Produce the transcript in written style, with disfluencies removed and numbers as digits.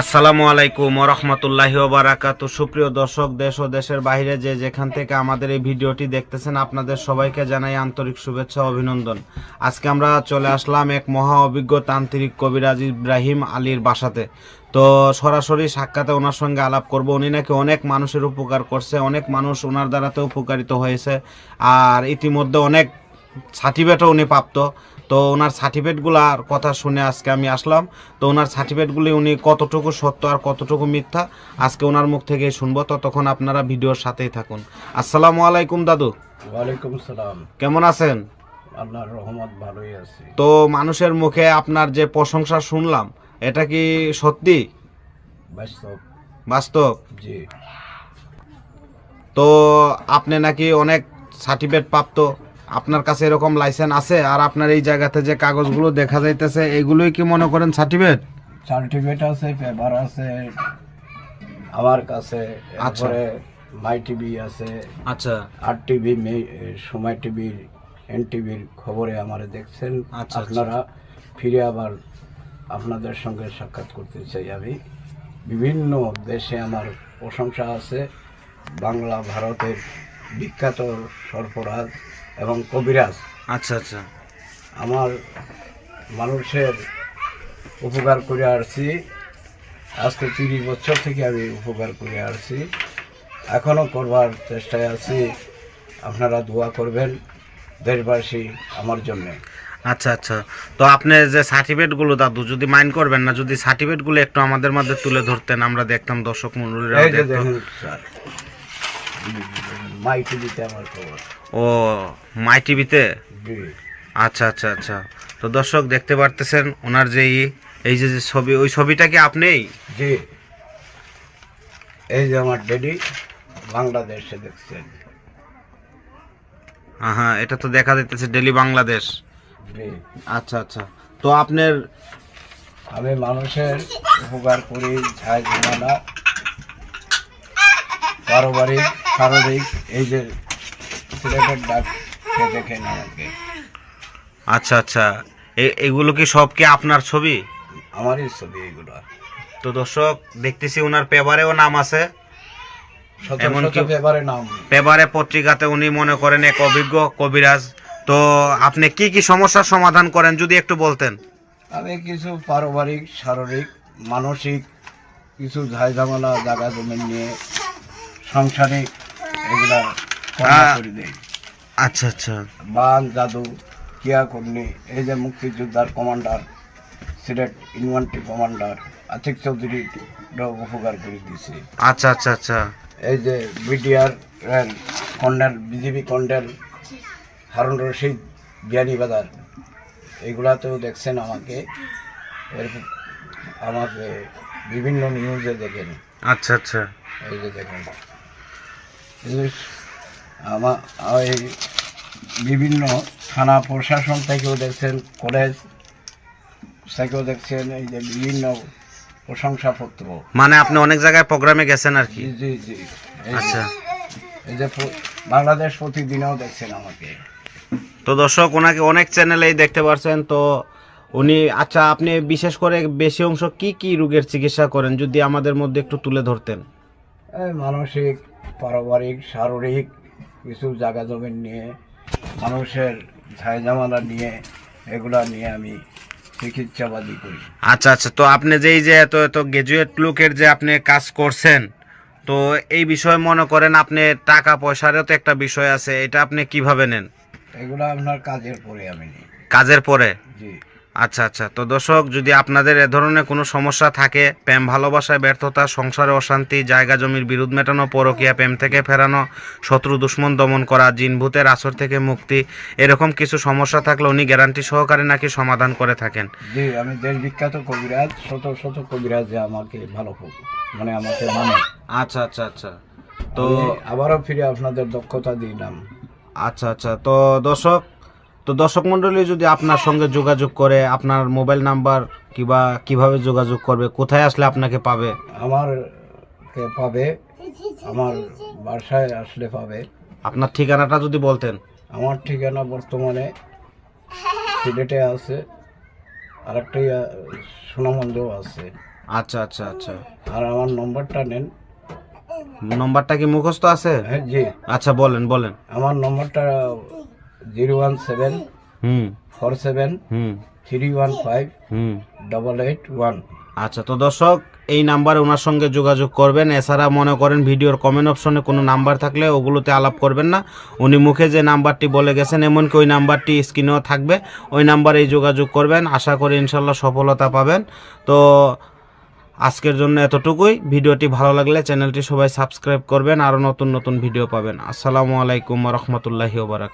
আসসালামু আলাইকুম ওয়া রাহমাতুল্লাহি ওয়া বারাকাতুহু। সুপ্রিয় দর্শক, দেশ ও দেশের বাইরে যে যেখান থেকে আমাদের এই ভিডিওটি দেখতেছেন, আপনাদের সবাইকে জানাই আন্তরিক শুভেচ্ছা ও অভিনন্দন। আজকে আমরা চলে আসলাম এক মহা অভিজ্ঞ তান্ত্রিক কবিরাজ ইব্রাহিম আলীর বাসাতে। তো সরাসরি সাক্ষাতে ওনার সঙ্গে আলাপ করব। উনি নাকি অনেক মানুষের উপকার করছে, অনেক মানুষ ওনার দ্বারাতে উপকারিত হয়েছে, আর ইতিমধ্যে অনেক সার্টিফিকেটও উনি প্রাপ্ত। তো ওনার সার্টিফিকেটগুলোর কথা শুনে আজকে আমি আসলাম। তো ওনার সার্টিফিকেটগুলি উনি কতটুকু সত্য আর কতটুকু মিথ্যা আজকে ওনার মুখ থেকেই শুনবো। ততক্ষণ আপনারা ভিডিওর সাথেই থাকুন। আসসালামু আলাইকুম দাদু। ওয়ালাইকুম সালাম। কেমন আছেন? আল্লাহর রহমত, ভালোই আছি। তো মানুষের মুখে আপনার যে প্রশংসা শুনলাম, এটা কি সত্যি? বাস্তব। বাস্তব? জি। তো আপনি নাকি অনেক সার্টিফিকেট প্রাপ্ত, আপনার কাছে এরকম লাইসেন্স আছে? আর আপনার এই জায়গাতে যে কাগজগুলো দেখা যাইতেছে, এগুলোই কি মনে করেন সার্টিফিকেট? সার্টিফিকেট আছে, পেপার আছে আমার কাছে। আচ্ছা। এরপরে মাই টিভি আছে। আচ্ছা আর টিভি, সময় টিভি, এন টিভির খবরে আমারে দেখছেন। আচ্ছা। আপনারা ফিরে আবার আপনাদের সঙ্গে সাক্ষাৎ করতে চাই আমি। বিভিন্ন দেশে আমার প্রশংসা আছে। বাংলা ভারতের বিখ্যাত সরফরাজ এবং কবিরাজ। আচ্ছা আচ্ছা। আমার মানুষের উপকার করে আসছি, আজকে 30 বছর থেকে আমি উপকার করে আসছি, এখনও করবার চেষ্টায় আছি। আপনারা দোয়া করবেন দেশবাসী আমার জন্যে। আচ্ছা আচ্ছা। তো আপনি যে সার্টিফিকেটগুলো দাদু, যদি মাইন্ড করবেন না, যদি সার্টিফিকেটগুলো একটু আমাদের মধ্যে তুলে ধরতেন, আমরা দেখতাম, দর্শক মণ্ডলীরা এই যে দেখতো। দেখুন স্যার, মাই টিভিতে আমার খবর। ও, মাই টিভিতে? জি আচ্ছা আচ্ছা আচ্ছা। তো দর্শক দেখতে পারতেছেন ওনার যে এই যে যে ছবি, ওই ছবিটা কি আপনিই? জি, এই যে আমার ডেডি, বাংলাদেশে দেখছেন। হ্যাঁ, এটা তো দেখা যাইতেছে ডেলি বাংলাদেশ। জি, আচ্ছা আচ্ছা। তো আপনার আমি মানুষের উপকার করি, ছাই ঝামেলা, পারিবারিক, শারীরিক। এই যে সিলেটের ডাক দেখেন আমাকে। আচ্ছা আচ্ছা। এগুলো কি সব কি আপনার ছবি? আমারই ছবি এগুলো। তো দর্শক দেখতেছি ওনার পেপারেও নাম আছে, এমনকি পেপারে নাম। পেপারে পত্রিকাতে উনি মনে করেন এক অভিজ্ঞ কবিরাজ। তো আপনি কি কি সমস্যার সমাধান করেন যদি একটু বলতেন? আমি কিছু পারিবারিক, শারীরিক, মানসিক কিছু ঝামেলা, জায়গা জমি নিয়ে, সাংসারিক, এগুলা করে দেই। আচ্ছা আচ্ছা। বান, জাদু, কিয়া কর্ণী, এই যে মুক্তিযোদ্ধার commander, Sylhet infantry commander Atik Chowdhury উপকার করে দিয়েছি। আচ্ছা আচ্ছা আচ্ছা। এই যে BDR colonel, BJP colonel Harun Rashid, Beanibazar, এইগুলাতেও দেখছেন আমাকে। আমাকে বিভিন্ন নিউজে দেখেন। আচ্ছা আচ্ছা। এই যে দেখেন, আমার এই বিভিন্ন থানা প্রশাসন থেকেও দেখছেন, কলেজ থেকেও দেখছেন, এই যে বিভিন্ন প্রশংসাপত্র। মানে আপনি অনেক জায়গায় প্রোগ্রামে গেছেন আর কি? জি জি জি। আচ্ছা। এই যে বাংলাদেশ প্রতিদিনও দেখছেন আমাকে। তো দর্শক ওনাকে অনেক চ্যানেলেই দেখতে পাচ্ছেন। তো উনি, আচ্ছা, আপনি বিশেষ করে বেশি অংশ কি কি রোগের চিকিৎসা করেন যদি আমাদের মধ্যে একটু তুলে ধরতেন? মানসিক, পারিবারিক, শারীরিক, কিছু জায়গা জমিন নিয়ে, মানুষের ঝামেলা নিয়ে, এগুলা নিয়ে আমি চিকিৎসাবাদী করি। আচ্ছা আচ্ছা। তো আপনি যে এই যে এত এত গ্রাজুয়েট লোকের যে আপনি কাজ করছেন, তো এই বিষয়ে মনে করেন আপনি টাকা পয়সারও তো একটা বিষয় আছে, এটা আপনি কিভাবে নেন? এগুলো আপনার কাজের পরে আমি নিই। কাজের পরে? জি। আচ্ছা আচ্ছা। তো দর্শক, যদি আপনাদের এ ধরনের কোনো সমস্যা থাকে, প্রেম ভালোবাসায় ব্যর্থতা, সংসারে অশান্তি, জায়গা জমির বিরোধ মেটানো, পরকীয়া, প্রেম থেকে ফেরানো, শত্রু দুশ্মন দমন করা, জিন ভূতের আসর থেকে মুক্তি, এরকম কিছু সমস্যা থাকলে উনি গ্যারান্টি সহকারে নাকি সমাধান করে থাকেন। জি, আমি দেশ বিখ্যাত কবিরাজ, শত শত কবিরাজ যে আমাকে ভালো মানে আমাকে মানে। আচ্ছা আচ্ছা আচ্ছা। তো আবারও ফিরে আপনাদের দক্ষতা দিলাম। আচ্ছা আচ্ছা। তো দর্শক মণ্ডলী যদি আপনার সঙ্গে যোগাযোগ করে, আপনার মোবাইল নাম্বার কিংবা কিভাবে যোগাযোগ করবে, কোথায় আসলে আপনাকে পাবে? আমারকে পাবে আমার বাসায় আসলে পাবে। আপনার ঠিকানাটা যদি বলতেন। আমার ঠিকানা বর্তমানে সিলেটে আছে, আর একটা সুনামগঞ্জও আছে। আচ্ছা আচ্ছা আচ্ছা, আর আমার নম্বরটা নেন। নম্বরটা কি মুখস্থ আছে? হ্যাঁ জি, আচ্ছা বলেন বলেন। আমার নম্বরটা 01747 হুম হুম 315 হুম 881। আচ্ছা, তো দর্শক এই নাম্বারে ওনার সঙ্গে যোগাযোগ করবেন। এছাড়া মনে করেন ভিডিওর কমেন্ট অপশনে কোনো নাম্বার থাকলে ওগুলোতে আলাপ করবেন না। উনি মুখে যে নাম্বারটি বলে গেছেন, এমনকি ওই নাম্বারটি স্ক্রিনেও থাকবে, ওই নাম্বারেই যোগাযোগ করবেন। আশা করি ইনশাল্লাহ সফলতা পাবেন। তো আজকের জন্য এতটুকুই। ভিডিওটি ভালো লাগলে চ্যানেলটি সবাই সাবস্ক্রাইব করবেন, আরও নতুন নতুন ভিডিও পাবেন। আসসালামু আলাইকুম ওয়া রাহমাতুল্লাহি ওয়া বারাকাতুহু।